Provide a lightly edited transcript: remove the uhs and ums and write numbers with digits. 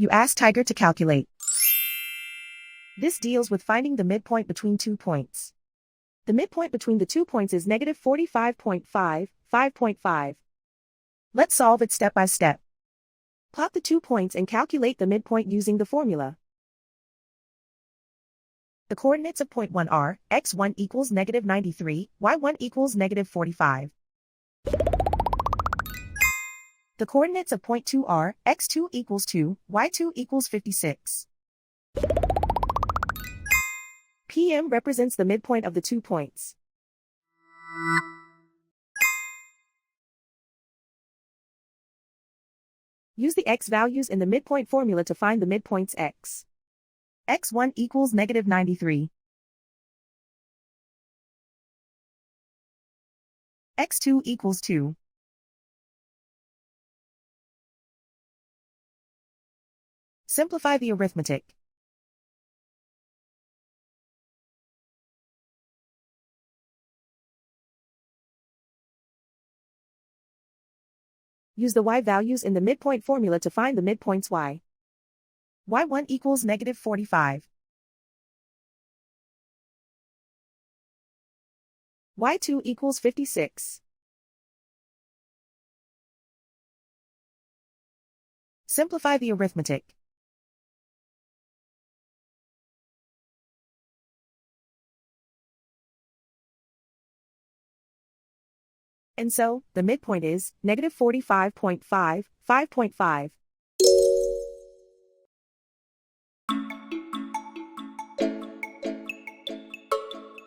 You ask Tiger to calculate. This deals with finding the midpoint between 2 points. The midpoint between the 2 points is negative 45.5, 5.5. Let's solve it step by step. Plot the 2 points and calculate the midpoint using the formula. The coordinates of point 1 are, x1 equals negative 93, y1 equals negative 45. The coordinates of point 2 are, x2 equals 2, y2 equals 56. PM represents the midpoint of the 2 points. Use the x values in the midpoint formula to find the midpoints x. x1 equals negative 93. x2 equals 2. Simplify the arithmetic. Use the y values in the midpoint formula to find the midpoints y. y1 equals negative 45. y2 equals 56. Simplify the arithmetic. And so, the midpoint is negative 45.5, 5.5.